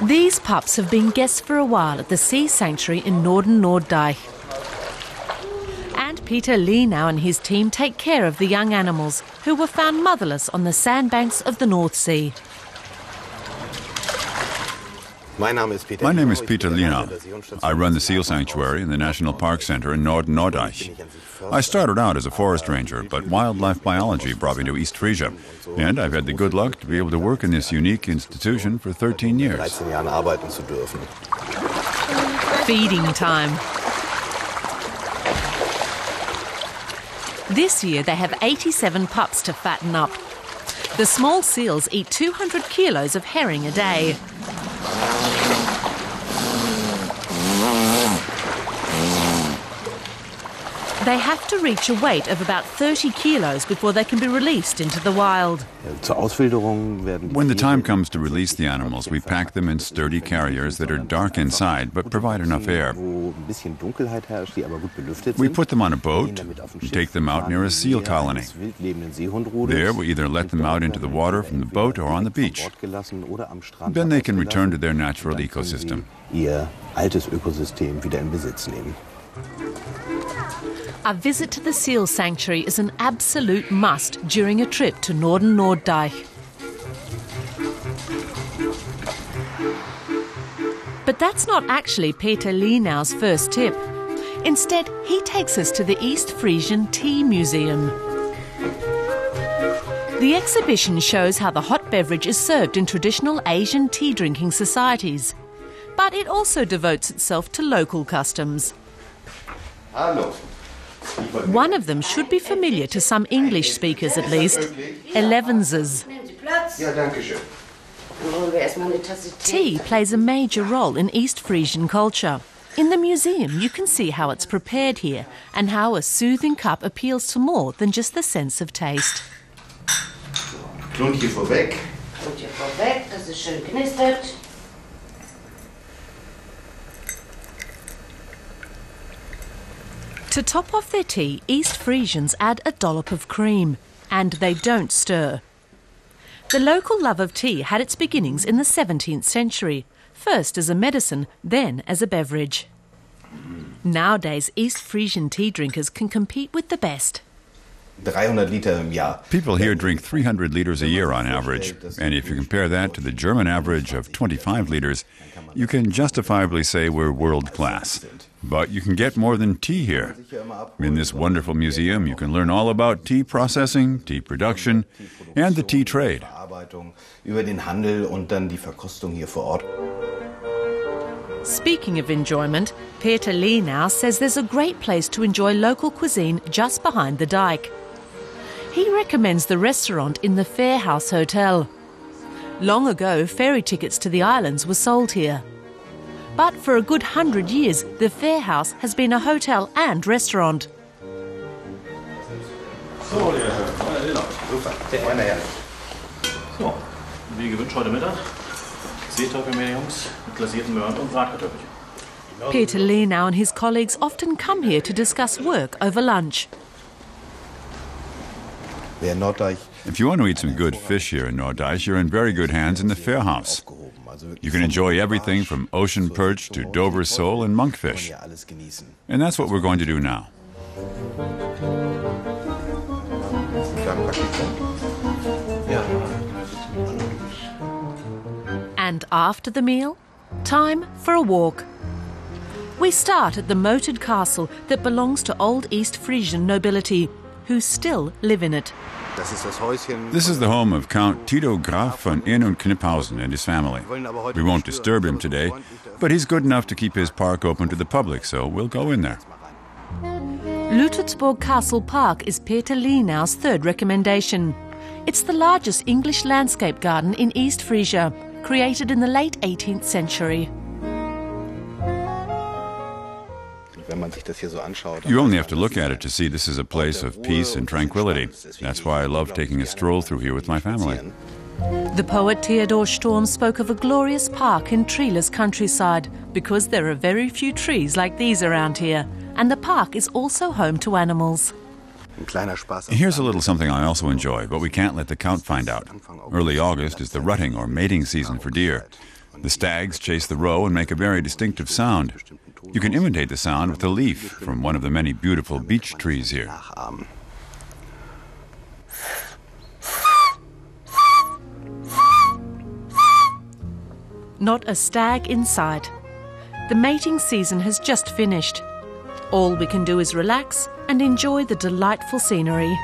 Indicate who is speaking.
Speaker 1: These pups have been guests for a while at the sea sanctuary in Norddeich. And Peter Lienen and his team take care of the young animals who were found motherless on the sandbanks of the North Sea.
Speaker 2: My name is Peter Lienen. I run the seal sanctuary in the National Park Center in Norddeich. I started out as a forest ranger, but wildlife biology brought me to East Frisia, and I've had the good luck to be able to work in this unique institution for 13 years.
Speaker 1: Feeding time. This year they have 87 pups to fatten up. The small seals eat 200 kilos of herring a day. They have to reach a weight of about 30 kilos before they can be released into the wild.
Speaker 2: When the time comes to release the animals, we pack them in sturdy carriers that are dark inside but provide enough air. We put them on a boat and take them out near a seal colony. There we either let them out into the water from the boat or on the beach. Then they can return to their natural ecosystem.
Speaker 1: A visit to the seal sanctuary is an absolute must during a trip to Norddeich. But that's not actually Peter Lienen's first tip. Instead, he takes us to the East Frisian Tea Museum. The exhibition shows how the hot beverage is served in traditional Asian tea-drinking societies. But it also devotes itself to local customs.
Speaker 2: Hello.
Speaker 1: One of them should be familiar to some English speakers at least, Elevenses. Tea plays a major role in East Frisian culture. In the museum you can see how it's prepared here and how a soothing cup appeals to more than just the sense of taste.
Speaker 3: Klontje vorweg.
Speaker 4: Klontje vorweg, dass es schön knistert.
Speaker 1: To top off their tea, East Frisians add a dollop of cream, and they don't stir. The local love of tea had its beginnings in the 17th century, first as a medicine, then as a beverage. Nowadays, East Frisian tea drinkers can compete with the best.
Speaker 3: 300 Liter im Jahr.
Speaker 2: People here drink 300 liters a year on average, and if you compare that to the German average of 25 liters, you can justifiably say we're world class. But you can get more than tea here. In this wonderful museum, you can learn all about tea processing, tea production, and the tea trade.
Speaker 3: Über den Handel und dann die Verkostung hier vor Ort.
Speaker 1: Speaking of enjoyment, Peter Lienen says there's a great place to enjoy local cuisine just behind the dike. He recommends the restaurant in the Fairhouse Hotel. Long ago, ferry tickets to the islands were sold here. But for a good 100 years, the Fairhouse has been a hotel and restaurant.
Speaker 5: So, wie gewünscht heute Mittag. Seeteufel, Jungs, mit glasierten Möhren und Bratkartoffelchen.
Speaker 1: Peter Lienen and his colleagues often come here to discuss work over lunch.
Speaker 2: If you want to eat some good fish here in Norddeich, you're in very good hands in the Fairhouse. You can enjoy everything from ocean perch to Dover sole and monkfish. And that's what we're going to do now.
Speaker 1: And after the meal, time for a walk. We start at the moated castle that belongs to old East Frisian nobility, who still live in it.
Speaker 2: This is the home of Count Tito Graf von Inn und Kniphausen and his family. We won't disturb him today, but he's good enough to keep his park open to the public, so we'll go in there.
Speaker 1: Lütetsburg Castle Park is Peter Lienen's third recommendation. It's the largest English landscape garden in East Frisia, created in the late 18th century.
Speaker 2: You only have to look at it to see this is a place of peace and tranquility. That's why I love taking a stroll through here with my family.
Speaker 1: The poet Theodor Storm spoke of a glorious park in treeless countryside because there are very few trees like these around here, and the park is also home to animals.
Speaker 2: Here's a little something I also enjoy, but we can't let the Count find out. Early August is the rutting or mating season for deer. The stags chase the roe and make a very distinctive sound. You can imitate the sound with a leaf from one of the many beautiful beech trees here.
Speaker 1: Not a stag in sight. The mating season has just finished. All we can do is relax and enjoy the delightful scenery.